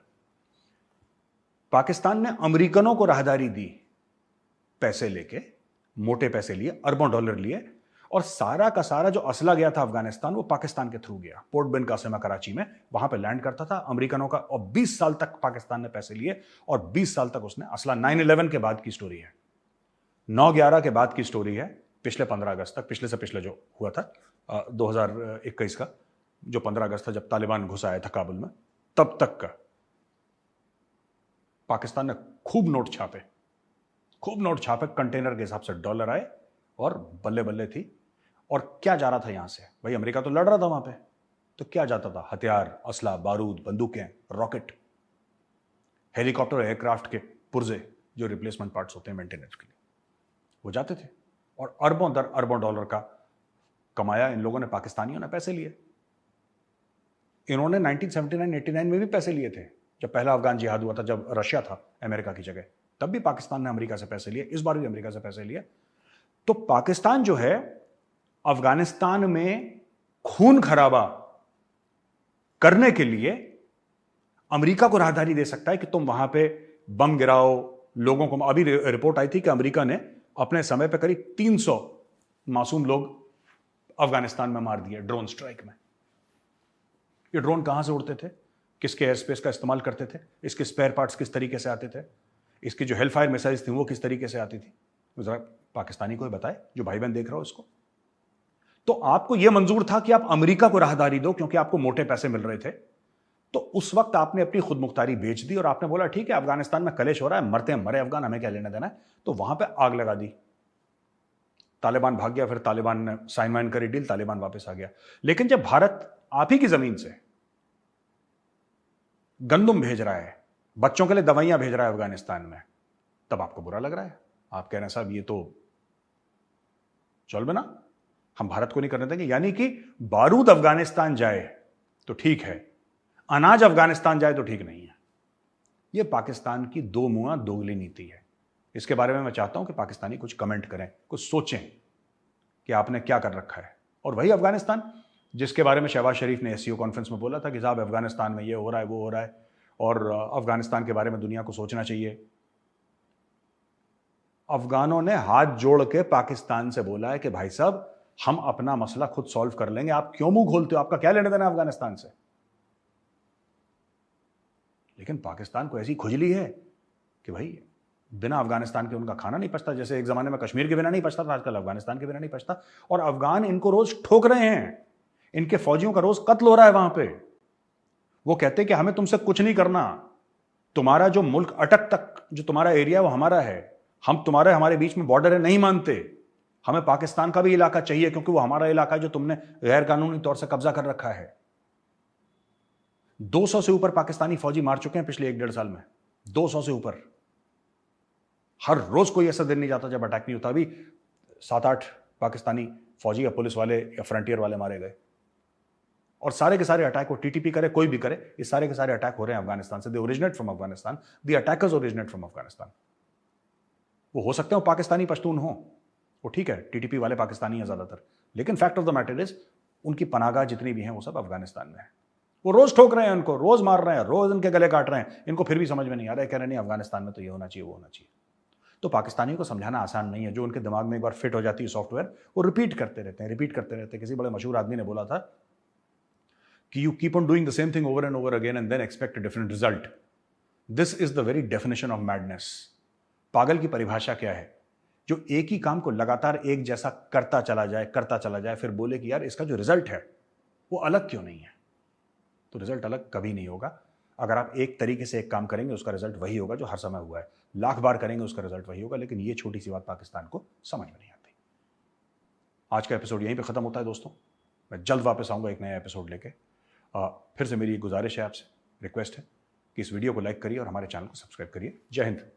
[SPEAKER 4] पाकिस्तान ने अमेरिकनों को राहदारी दी, पैसे लेके, मोटे पैसे लिए, अरबों डॉलर लिए, और सारा का सारा जो असला गया था अफगानिस्तान, वो पाकिस्तान के थ्रू गया। पोर्ट बिन कासिम कराची में, वहां पे लैंड करता था अमेरिकनों का। और 20 साल तक पाकिस्तान ने पैसे लिए और 20 साल तक उसने असला, 9/11 के बाद की स्टोरी है, 9/11 के बाद की स्टोरी है, पिछले 15 अगस्त तक, पिछले से पिछले जो हुआ था 2021 का, जो 15 अगस्त था जब तालिबान घुस आया था काबुल में, तब तक का पाकिस्तान ने खूब नोट छापे, कंटेनर के हिसाब से डॉलर आए और बल्ले बल्ले थी। और क्या जा रहा था यहां से? भाई अमेरिका तो लड़ रहा था वहां पे, तो क्या जाता था? हथियार, असला, बारूद, बंदूकें, रॉकेट, हेलीकॉप्टर, एयरक्राफ्ट के पुर्जे जो रिप्लेसमेंट पार्ट्स होते हैं मेंटेनेंस के लिए, वो जाते थे। और अरबों दर अरबों डॉलर का कमाया इन लोगों ने, पाकिस्तानियों ने पैसे लिए। इन्होंने 1979-89 में भी पैसे लिए थे, जब पहला अफगान जिहाद हुआ था, जब रशिया था अमेरिका की जगह, तब भी पाकिस्तान ने अमेरिका से पैसे लिए, इस बार भी अमेरिका से पैसे लिए। तो पाकिस्तान जो है, अफगानिस्तान में खून खराबा करने के लिए अमेरिका को राहदारी दे सकता है कि तुम वहां पे बम गिराओ, लोगों को। अभी रिपोर्ट आई थी कि अमेरिका ने अपने समय पे करीब 300 मासूम लोग अफगानिस्तान में मार दिए ड्रोन स्ट्राइक में। ये ड्रोन कहां से उड़ते थे, किसके एयर स्पेस का इस्तेमाल करते थे, इसके स्पेयर पार्ट्स किस तरीके से आते थे, इसकी जो हेलफायर मिसाइल्स थी वो किस तरीके से आती थी, जरा पाकिस्तानी को बताए, जो भाई बहन देख रहा हो इसको। तो आपको यह मंजूर था कि आप अमेरिका को राहदारी दो, क्योंकि आपको मोटे पैसे मिल रहे थे। तो उस वक्त आपने अपनी खुद मुख्तारी बेच दी और आपने बोला ठीक है, अफगानिस्तान में कलेश हो रहा है, मरते हैं मरे अफगान, हमें क्या लेना देना है। तो वहां पे आग लगा दी, तालिबान भाग गया, फिर तालिबान ने साइन वाइन करी डील, तालिबान वापस आ गया। लेकिन जब भारत आप ही की जमीन से गंदम भेज रहा है, बच्चों के लिए दवाइयां भेज रहा है अफगानिस्तान में, तब आपको बुरा लग रहा है। आप कह रहे हैं साहब ये तो चल बना, हम भारत को नहीं करने देंगे। यानी कि बारूद अफगानिस्तान जाए तो ठीक है, अनाज अफगानिस्तान जाए तो ठीक नहीं है। यह पाकिस्तान की दो मुंहा दोगली नीति है। इसके बारे में मैं चाहता हूं कि पाकिस्तानी कुछ कमेंट करें, कुछ सोचें कि आपने क्या कर रखा है। और वही अफगानिस्तान जिसके बारे में शहबाज शरीफ ने एससीओ कॉन्फ्रेंस में बोला था कि साहब अफगानिस्तान में ये हो रहा है, वो हो रहा है, और अफगानिस्तान के बारे में दुनिया को सोचना चाहिए। अफगानों ने हाथ जोड़ के पाकिस्तान से बोला है कि भाई साहब हम अपना मसला खुद सॉल्व कर लेंगे, आप क्यों मुंह खोलते हो, आपका क्या लेना देना अफगानिस्तान से। लेकिन पाकिस्तान को ऐसी खुजली है कि भाई बिना अफगानिस्तान के उनका खाना नहीं पचता। जैसे एक जमाने में कश्मीर के बिना नहीं पचता था, आजकल अफगानिस्तान के बिना नहीं पचता। और अफगान इनको रोज ठोक रहे हैं, इनके फौजियों का रोज कत्ल हो रहा है वहां पे। वो कहते हैं कि हमें तुमसे कुछ नहीं करना, तुम्हारा जो मुल्क अटक तक जो तुम्हारा एरिया वो हमारा है, हम हमारे बीच में बॉर्डर है नहीं मानते, हमें पाकिस्तान का भी इलाका चाहिए क्योंकि वो हमारा इलाका है जो तुमने गैर कानूनी तौर से कब्जा कर रखा है। 200 से ऊपर पाकिस्तानी फौजी मार चुके हैं पिछले 1-1.5 साल में, 200 से ऊपर। हर रोज कोई ऐसा दिन नहीं जाता जब अटैक नहीं होता। अभी 7-8 पाकिस्तानी फौजी या पुलिस वाले या फ्रंटियर वाले मारे गए। और सारे के सारे अटैक, वो टीटीपी करे कोई भी करे, ये सारे के सारे अटैक हो रहे हैं अफगानिस्तान से। They originate from Afghanistan, the attackers originate from Afghanistan. वो हो सकते हो पाकिस्तानी पश्तून हो, वो ठीक है, टीटीपी वाले पाकिस्तानी हैं ज्यादातर, लेकिन fact of the matter is उनकी पनाहगाह जितनी भी हैं वो सब अफगानिस्तान में है। वो रोज ठोक रहे हैं उनको, रोज मार रहे हैं, रोज इनके गले काट रहे हैं, इनको फिर भी समझ में नहीं आ रहा है, कह रहे नहीं अफगानिस्तान में तो ये होना चाहिए, वो होना चाहिए। तो पाकिस्तानियों को समझाना आसान नहीं है। जो उनके दिमाग में एक बार फिट हो जाती है सॉफ्टवेयर, वो रिपीट करते रहते हैं। किसी बड़े मशहूर आदमी ने बोला था कि you keep on doing the same thing over and over again and then expect a different result. This is the very definition of madness. पागल की परिभाषा क्या है? जो एक ही काम को लगातार एक जैसा करता चला जाए, फिर बोले कि यार इसका जो रिजल्ट है वो अलग क्यों नहीं है। तो रिजल्ट अलग कभी नहीं होगा। अगर आप एक तरीके से एक काम करेंगे उसका रिजल्ट वही होगा जो हर समय हुआ है, लाख बार करेंगे उसका रिजल्ट वही होगा। लेकिन ये छोटी सी बात पाकिस्तान को समझ में नहीं आती। आज का एपिसोड यहीं पे खत्म होता है दोस्तों। मैं जल्द वापस आऊंगा एक नया एपिसोड लेके। फिर से मेरी गुजारिश है आपसे, रिक्वेस्ट है कि इस वीडियो को लाइक करिए और हमारे चैनल को सब्सक्राइब करिए। जय हिंद।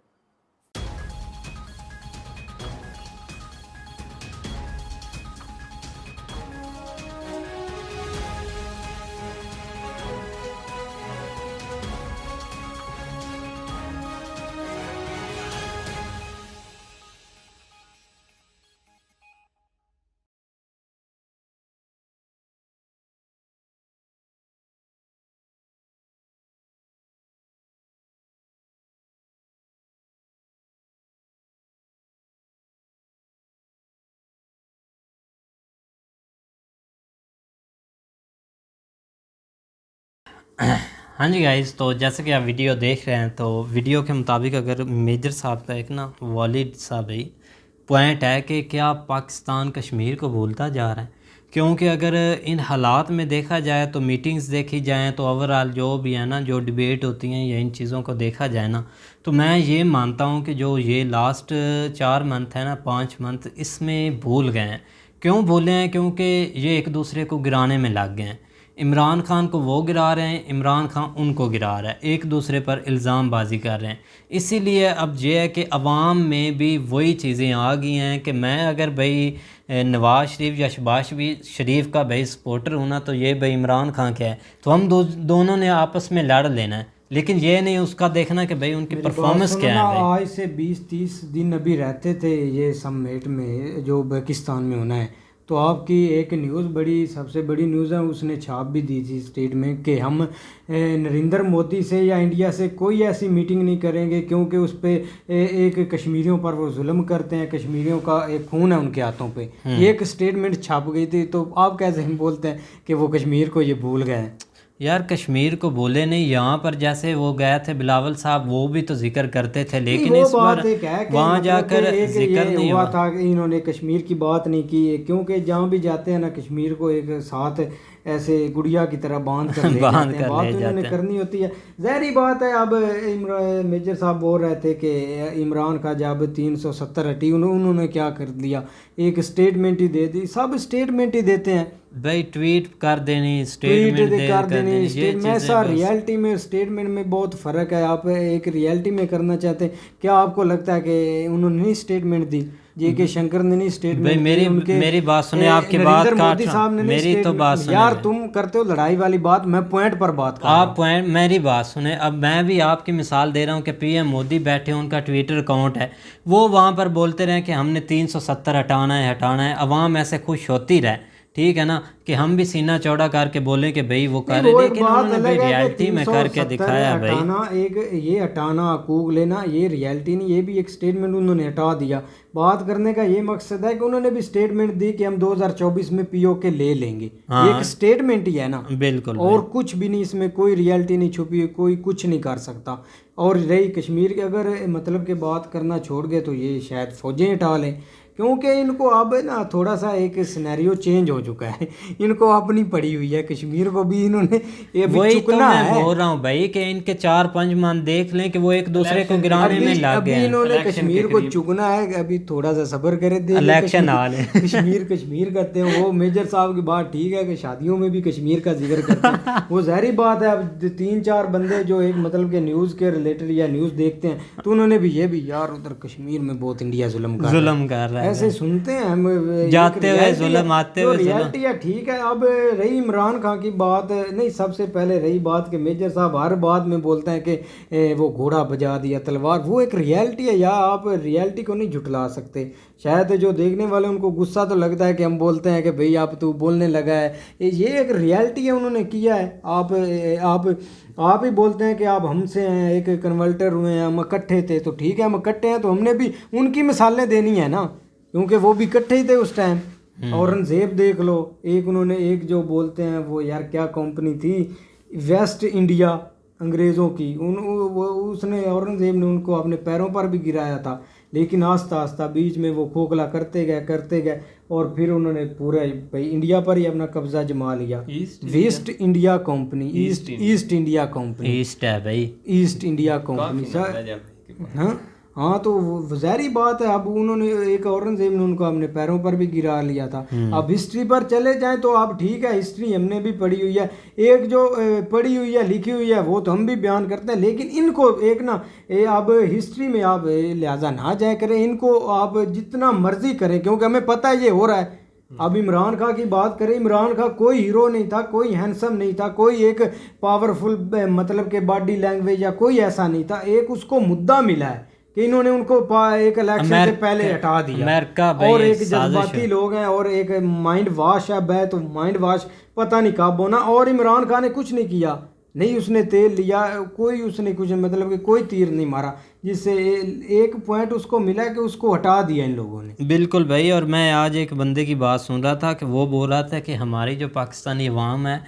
[SPEAKER 1] हाँ जी गाइस, तो जैसे कि आप वीडियो देख रहे हैं, तो वीडियो के मुताबिक अगर मेजर साहब का एक ना वालिद साहब ही पॉइंट है कि क्या पाकिस्तान कश्मीर को भूलता जा रहा है। क्योंकि अगर इन हालात में देखा जाए तो मीटिंग्स देखी जाएँ तो ओवरऑल जो भी है ना, जो डिबेट होती हैं या इन चीज़ों को देखा जाए ना, तो मैं ये मानता हूँ कि जो ये लास्ट 4 मंथ है ना, 5 मंथ, इसमें भूल गए हैं। क्यों भूले हैं? क्योंकि ये एक दूसरे को गिराने में लग गए हैं। इमरान खान को वो गिरा रहे हैं, इमरान खान उनको गिरा रहा है, एक दूसरे पर इल्ज़ाम बाजी कर रहे हैं। इसीलिए अब ये है कि अवाम में भी वही चीज़ें आ गई हैं कि मैं अगर भाई नवाज़ शरीफ या शहबाज शरीफ का भाई सपोर्टर हूँ ना, तो ये भाई इमरान खान क्या है, तो हम दोनों ने आपस में लड़ लेना है। लेकिन ये नहीं उसका देखना कि भाई उनकी परफॉर्मेंस क्या है। भाई
[SPEAKER 5] आज से 20-30 दिन अभी रहते थे ये समिट में जो पाकिस्तान में होना है, तो आपकी एक न्यूज़ बड़ी सबसे बड़ी न्यूज़ है, उसने छाप भी दी थी स्टेट में कि हम नरेंद्र मोदी से या इंडिया से कोई ऐसी मीटिंग नहीं करेंगे क्योंकि उस पर एक कश्मीरियों पर वो जुल्म करते हैं, कश्मीरियों का एक खून है उनके हाथों पे। एक स्टेटमेंट छाप गई थी। तो आप कैसे हम बोलते हैं कि वो कश्मीर को ये भूल गए हैं?
[SPEAKER 1] यार कश्मीर को बोले नहीं, यहाँ पर जैसे वो गए थे बिलावल साहब, वो भी तो जिक्र करते थे, लेकिन इस बार वहाँ जाकर जिक्र नहीं
[SPEAKER 5] हुआ था कि इन्होंने कश्मीर की बात नहीं की। क्योंकि जहाँ भी जाते हैं ना, कश्मीर को एक साथ ऐसे गुड़िया की तरह बांध कर ले जाते हैं। बात तो इन्होंने करनी होती है, ज़ाहिरी बात है। अब मेजर साहब बोल रहे थे कि इमरान का जब 370 हटी, उन्होंने क्या कर दिया, एक स्टेटमेंट ही दे दी। सब स्टेटमेंट ही देते हैं
[SPEAKER 1] भाई, ट्वीट कर देनी, स्टेटमेंट कर देनी।
[SPEAKER 5] ऐसा रियलिटी में स्टेटमेंट में बहुत फ़र्क है। आप एक रियलिटी में करना चाहते हैं, क्या आपको लगता है कि उन्होंने नहीं स्टेटमेंट दी? जे.के. शंकर ने नहीं स्टेटमेंट
[SPEAKER 1] दी? मेरी बात सुने, आपकी बात
[SPEAKER 5] मोदी साहब ने
[SPEAKER 1] मेरी तो बात सुने
[SPEAKER 5] यार, तुम करते हो लड़ाई वाली बात, मैं पॉइंट पर बात कर रहा हूं।
[SPEAKER 1] आप पॉइंट, मेरी बात सुने। अब मैं भी आपकी मिसाल दे रहा हूँ कि पीएम मोदी बैठे, उनका ट्विटर अकाउंट है, वो वहाँ पर बोलते रहे कि हमने 370 हटाना है। अवाम ऐसे खुश होती रहे, ठीक है ना, कि हम भी सीना चौड़ा करके बोले कि भाई वो कर, लेकिन उन्होंने भाई रियलिटी में करके दिखाया। भाई
[SPEAKER 5] एक ये हटाना, हकूक लेना, ये रियलिटी नहीं, ये भी एक स्टेटमेंट उन्होंने हटा दिया। बात करने का ये मकसद है कि उन्होंने भी स्टेटमेंट दी कि हम 2024 में पीओके ले लेंगे। एक स्टेटमेंट ही है ना,
[SPEAKER 1] बिल्कुल,
[SPEAKER 5] और कुछ भी नहीं, इसमें कोई रियलिटी नहीं छुपी है, कोई कुछ नहीं कर सकता। और रही कश्मीर की अगर मतलब के बात करना छोड़ गए, तो ये शायद फौजें हटा लें, क्योंकि इनको अब ना थोड़ा सा एक सिनेरियो चेंज हो चुका है। इनको अपनी पड़ी हुई है, कश्मीर को भी इन्होंने ये भी चुकना है।
[SPEAKER 1] मैं बोल रहा हूँ भाई कि इनके 4-5 मंथ देख लें कि वो एक दूसरे को गिराने में लग गए हैं।
[SPEAKER 5] इन्होंने कश्मीर को चुकना है, अभी थोड़ा सा सब्र करे दे,
[SPEAKER 1] इलेक्शन आ ले।
[SPEAKER 5] कश्मीर करते हैं। वो मेजर साहब की बात ठीक है कि शादियों में भी कश्मीर का जिक्र करते हैं, वो ज़ाहिर बात है। अब 3-4 बंदे जो एक मतलब के न्यूज़ के रिलेटेड या न्यूज़ देखते हैं, तो उन्होंने भी ये भी यार उधर कश्मीर में बहुत इंडिया जुल्म कर रहा है, ऐसे सुनते हैं हम,
[SPEAKER 1] जाते हुए जुल्म, आते हुए
[SPEAKER 5] रियलिटी है। ठीक है, अब रही इमरान खान की बात, नहीं सबसे पहले रही बात कि मेजर साहब हर बात में बोलते हैं कि वो घोड़ा बजा दिया तलवार, वो एक रियलिटी है। या आप रियलिटी को नहीं झुटला सकते। शायद जो देखने वाले उनको गुस्सा तो लगता है कि हम बोलते हैं कि भाई आप तू बोलने लगा है, ये एक रियलिटी है, उन्होंने किया है। आप ही बोलते हैं कि आप हमसे हैं, एक कन्वर्टर हुए हैं, हम इकट्ठे थे, तो ठीक है हम इकट्ठे हैं, तो हमने भी उनकी मिसालें देनी है ना, क्योंकि वो भी इकट्ठे ही थे उस टाइम। औरंगजेब देख लो, एक उन्होंने एक जो बोलते हैं वो यार क्या कंपनी थी, वेस्ट इंडिया अंग्रेज़ों की, उसने औरंगजेब ने उनको अपने पैरों पर भी गिराया था, लेकिन आस्ता आस्ता बीच में वो खोखला करते गए और फिर उन्होंने पूरा भाई इंडिया पर ही अपना कब्जा जमा लिया। Waste India company, east India company,
[SPEAKER 1] east है भाई,
[SPEAKER 5] ईस्ट इंडिया कंपनी सर। हाँ, तो ज़ाहिर बात है। अब उन्होंने एक औरंगजेब ने उनको अपने पैरों पर भी गिरा लिया था। अब हिस्ट्री पर चले जाएं तो आप ठीक है, हिस्ट्री हमने भी पढ़ी हुई है, एक जो पढ़ी हुई है, लिखी हुई है, वो तो हम भी बयान करते हैं, लेकिन इनको एक ना अब हिस्ट्री में आप लिहाजा ना जाए करें, इनको आप जितना मर्जी करें, क्योंकि हमें पता है ये हो रहा है। अब इमरान खान की बात करें, इमरान खान कोई हीरो नहीं था, कोई हैंडसम नहीं था, कोई एक पावरफुल मतलब के बॉडी लैंग्वेज या कोई ऐसा नहीं था। एक उसको मुद्दा मिला है कि इन्होंने उनको एक इलेक्शन से पहले हटा दिया, और एक जज्बाती लोग हैं और एक माइंड वॉश है, तो माइंड वॉश पता नहीं कब होना। और इमरान खान ने कुछ नहीं किया, नहीं उसने तेल लिया, कोई उसने कुछ मतलब कि कोई तीर नहीं मारा, जिससे एक पॉइंट उसको मिला कि उसको हटा दिया इन लोगों ने।
[SPEAKER 1] बिल्कुल भाई। और मैं आज एक बंदे की बात सुन रहा था कि वो बोल रहा था कि हमारी जो पाकिस्तानी अवाम है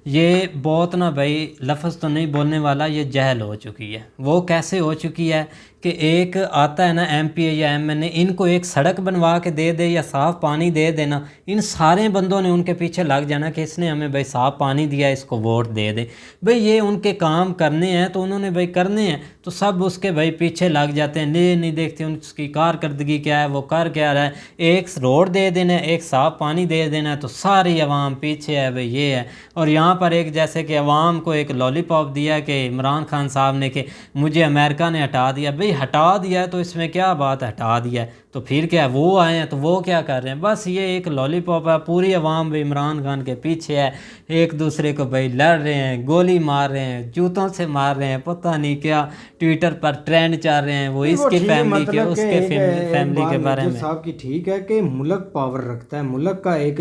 [SPEAKER 1] ये बहुत ना भाई लफ्ज़ तो नहीं बोलने वाला, ये जहल हो चुकी है। वो कैसे हो चुकी है कि एक आता है ना MP या MNA, इनको एक सड़क बनवा के दे दे या साफ़ पानी दे देना, इन सारे बंदों ने उनके पीछे लग जाना कि इसने हमें भाई साफ़ पानी दिया, इसको वोट दे दे। भाई ये उनके काम करने हैं तो उन्होंने भाई करने हैं, तो सब उसके भाई पीछे लग जाते हैं, नहीं देखते उसकी कारकर्दगी क्या है, वो कर क्या रहा है। एक रोड दे देना है, एक साफ़ पानी दे देना है, तो सारी आवाम पीछे है भाई ये है। और यहाँ पर एक जैसे कि आवाम को एक लॉलीपॉप दिया कि इमरान खान साहब ने कि मुझे अमेरिका ने हटा दिया। भाई हटा दिया है तो इसमें क्या बात है, हटा दिया है तो फिर क्या है, वो आए हैं तो वो क्या कर रहे हैं, बस ये एक लॉलीपॉप है। पूरी आवाम भाई इमरान खान के पीछे है, एक दूसरे को भाई लड़ रहे हैं, गोली मार रहे हैं, जूतों से मार रहे हैं, पता नहीं क्या ट्विटर पर ट्रेंड चल रहे हैं, वो इसकी फैमिली के उसके फैमिली के बारे में।
[SPEAKER 5] साहब की ठीक है कि मुल्क पावर रखता है, मुल्क का एक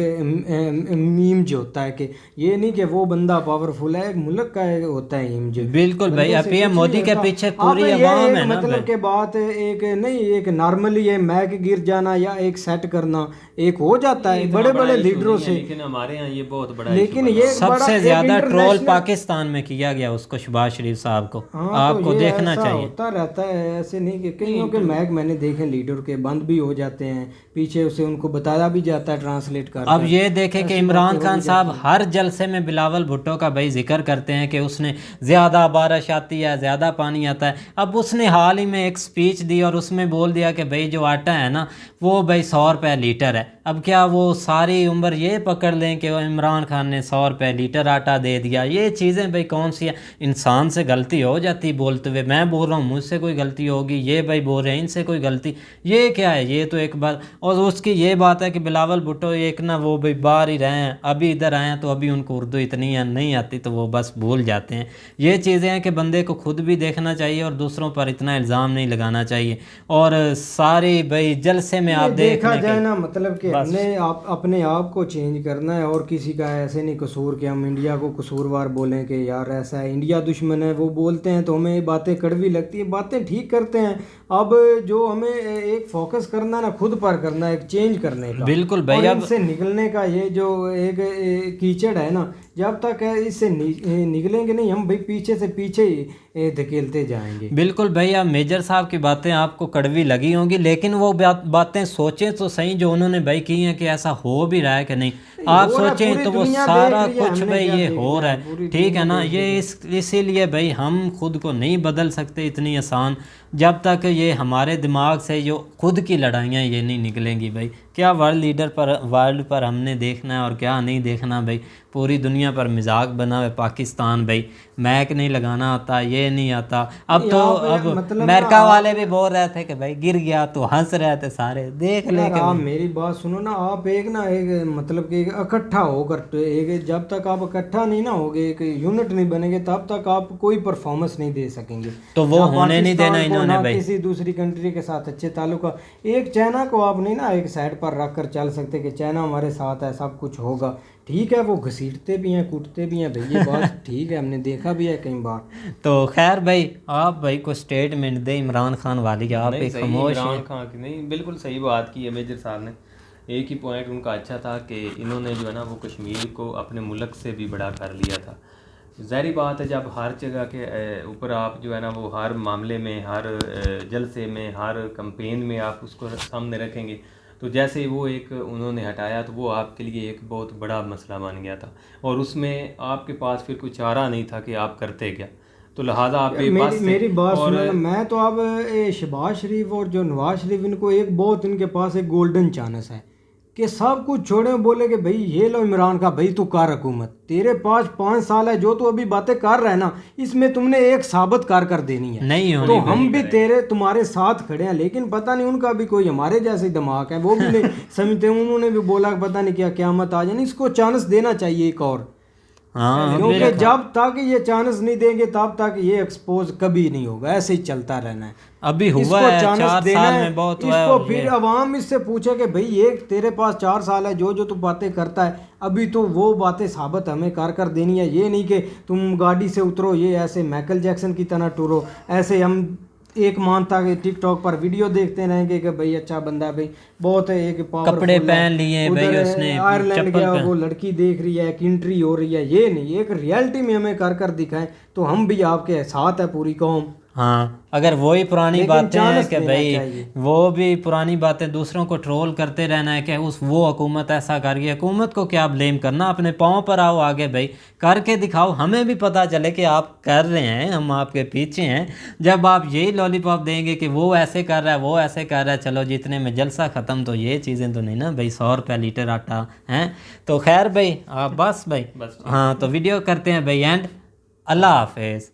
[SPEAKER 5] मीम जो होता है कि ये नहीं कि वो बंदा पावरफुल है, एक मुल्क का एक होता है मीम जो।
[SPEAKER 1] बिल्कुल भाई, PM मोदी के पीछे पूरी आवाम है ना।
[SPEAKER 5] मतलब के बात एक नहीं, एक नॉर्मली है मैक गिर जाना या एक सेट करना एक हो जाता है बड़े बड़े लीडरों से,
[SPEAKER 3] लेकिन हमारे यहाँ ये बहुत बड़ा
[SPEAKER 5] लेकिन ये
[SPEAKER 1] सबसे ज्यादा ट्रोल पाकिस्तान में किया गया उसको, शहबाज शरीफ साहब को। आपको
[SPEAKER 5] तो
[SPEAKER 1] देखना चाहिए,
[SPEAKER 5] होता रहता है, ऐसे नहीं कि कईयों के मैग मैंने देखे लीडर के बंद भी हो जाते हैं, पीछे उसे उनको बताया भी जाता है ट्रांसलेट कर।
[SPEAKER 1] अब ये देखे कि इमरान खान साहब हर जलसे में बिलावल भुट्टो का भाई जिक्र करते हैं कि उसने ज़्यादा बारिश आती है, ज़्यादा पानी आता है। अब उसने हाल ही में एक स्पीच दी और उसमें बोल दिया कि भाई जो आटा है ना वो भाई 100 रुपये लीटर है। अब क्या वो सारी उम्र ये पकड़ लें कि इमरान खान ने 100 रुपये लीटर आटा दे दिया? ये चीज़ें भाई कौन सी है? इंसान से गलती हो जाती बोलते हुए, मैं बोल रहा हूँ मुझसे कोई गलती होगी, ये भाई बोल रहे हैं इनसे कोई गलती, ये क्या है? ये तो एक बात। और उसकी ये बात है कि बिलावल भुट्टो एक ना वो भाई बाहर ही रहे हैं, अभी इधर आए हैं तो अभी उनको उर्दू इतनी नहीं आती तो वो बस भूल जाते हैं। ये चीज़ें हैं कि बंदे को खुद भी देखना चाहिए और दूसरों पर इतना इल्ज़ाम नहीं लगाना चाहिए। और सारी भाई जलसे में आप
[SPEAKER 5] देखा जाए ना, मतलब कि हमने अपने आप को चेंज करना है और किसी का ऐसे नहीं कसूर कि हम इंडिया को कसूरवार बोलें कि यार ऐसा है, इंडिया दुश्मन है, वो बोलते हैं तो हमें ये बातें कड़वी लगती है, बातें ठीक करते हैं। अब जो हमें एक फोकस करना है ना खुद पर करना है, एक चेंज करने का।
[SPEAKER 1] बिल्कुल भाई,
[SPEAKER 5] अब इससे निकलने का ये जो एक कीचड़ है ना, जब तक इससे निकलेंगे नहीं हम भाई पीछे से पीछे ही धकेलते जाएंगे।
[SPEAKER 1] बिल्कुल भाई, अब मेजर साहब की बातें आपको कड़वी लगी होंगी, लेकिन वो बातें सोचें तो सही जो उन्होंने भाई की हैं कि ऐसा हो भी रहा है कि नहीं। आप सोचें तो वो सारा कुछ भाई ये हो रहा है, ठीक है ना। ये इसीलिए भाई हम खुद को नहीं बदल सकते इतनी आसान, जब तक ये हमारे दिमाग से जो खुद की लड़ाइयाँ ये नहीं निकलेंगी। भाई क्या वर्ल्ड पर हमने देखना है और क्या नहीं देखना। भाई पूरी दुनिया पर मजाक बना हुआ पाकिस्तान, भाई मैक नहीं लगाना आता, ये नहीं आता। अब तो अब मतलब अमेरिका वाले भी बोल रहे थे कि भाई गिर गया तो हंस रहे थे सारे, देख ले।
[SPEAKER 5] आप मेरी बात सुनो ना, आप एक मतलब कि इकट्ठा होकर एक, जब तक आप इकट्ठा नहीं ना होगे, एक यूनिट नहीं बनेंगे, तब तक आप कोई परफॉर्मेंस नहीं दे सकेंगे।
[SPEAKER 1] तो वो होने नहीं देना इन्होंने भाई,
[SPEAKER 5] किसी दूसरी कंट्री के साथ अच्छे ताल्लुक। एक चाइना को आप नहीं ना एक साइड पर रख कर चल सकते कि चाइना हमारे साथ है सब कुछ होगा। ठीक है, वो घसीटते भी हैं, कूटते भी हैं भाई, ये बात ठीक है, हमने देखा भी है कई बार।
[SPEAKER 1] तो खैर भाई, आप भाई को स्टेटमेंट दे इमरान खान वाली, आप एक खामोश
[SPEAKER 3] इमरान खान की नहीं, बिल्कुल सही बात की है मेजर साहब ने। एक ही पॉइंट उनका अच्छा था कि इन्होंने जो है ना वो कश्मीर को अपने मुल्क से भी बड़ा कर लिया था। ज़ाहिर बात है, जब हर जगह के ऊपर आप जो है ना वो हर मामले में, हर जलसे में, हर कंपेन में आप उसको सामने रखेंगे, तो जैसे वो एक उन्होंने हटाया तो वो आपके लिए एक बहुत बड़ा मसला बन गया था और उसमें आपके पास फिर कोई चारा नहीं था कि आप करते क्या। तो लिहाजा आप
[SPEAKER 5] मेरी बात सुनो, मैं तो अब शहबाज शरीफ और जो नवाज शरीफ, इनको एक बहुत इनके पास एक गोल्डन चांस है कि सब कुछ छोड़े, बोले कि भाई ये लो इमरान का, भाई तू कर हुकूमत, तेरे पास 5 साल है, जो तू अभी बातें कर रहा है ना, इसमें तुमने एक साबित कर देनी है,
[SPEAKER 1] नहीं
[SPEAKER 5] तो हम भी तुम्हारे साथ खड़े हैं। लेकिन पता नहीं उनका भी कोई हमारे जैसे दिमाग है, वो भी नहीं समझते। उन्होंने भी बोला पता नहीं क्या क़यामत आ जाए, इसको चांस देना चाहिए एक और।
[SPEAKER 1] हाँ,
[SPEAKER 5] क्योंकि जब तक ये चांस नहीं देंगे तब तक ये एक्सपोज कभी नहीं होगा, ऐसे ही चलता रहना है।
[SPEAKER 1] अभी हुआ है 4 साल में बहुत हुआ है।
[SPEAKER 5] इसको फिर अवाम इससे पूछे कि भाई ये तेरे पास 4 साल है, जो तू बातें करता है अभी तो वो बातें साबित हमें कर देनी है। ये नहीं कि तुम गाड़ी से उतरो, ये ऐसे माइकल जैक्सन की तरह टूरो, ऐसे हम एक मंथ तक टिकटॉक पर वीडियो देखते रहेंगे कि भाई अच्छा बंदा भाई बहुत एक powerful
[SPEAKER 1] कपड़े
[SPEAKER 5] है।
[SPEAKER 1] पहन लिए भाई
[SPEAKER 5] उधर
[SPEAKER 1] उसने,
[SPEAKER 5] आयरलैंड
[SPEAKER 1] चप्पल
[SPEAKER 5] गया,
[SPEAKER 1] पहन-
[SPEAKER 5] वो लड़की देख रही है, एंट्री हो रही है, ये नहीं, एक रियलिटी में हमें कर कर दिखाएं तो हम भी आपके साथ है पूरी कौम।
[SPEAKER 1] हाँ, अगर वही पुरानी
[SPEAKER 5] लेकिन
[SPEAKER 1] बातें हैं
[SPEAKER 5] चांस
[SPEAKER 1] कि
[SPEAKER 5] देना
[SPEAKER 1] भाई
[SPEAKER 5] चाहिए।
[SPEAKER 1] वो भी पुरानी बातें दूसरों को ट्रोल करते रहना है कि उस वो हुकूमत ऐसा कर गई, हुकूमत को क्या ब्लेम करना, अपने पाँव पर आओ आगे भाई, करके दिखाओ, हमें भी पता चले कि आप कर रहे हैं, हम आपके पीछे हैं। जब आप यही लॉलीपॉप देंगे कि वो ऐसे कर रहा है, वो ऐसे कर रहा है, चलो जितने में जलसा ख़त्म, तो ये चीज़ें तो नहीं ना भाई। 100 रुपये लीटर आटा हैं, तो खैर भाई आप बस भाई,
[SPEAKER 3] बस
[SPEAKER 1] हाँ तो वीडियो करते हैं भाई एंड। अल्लाह हाफिज़।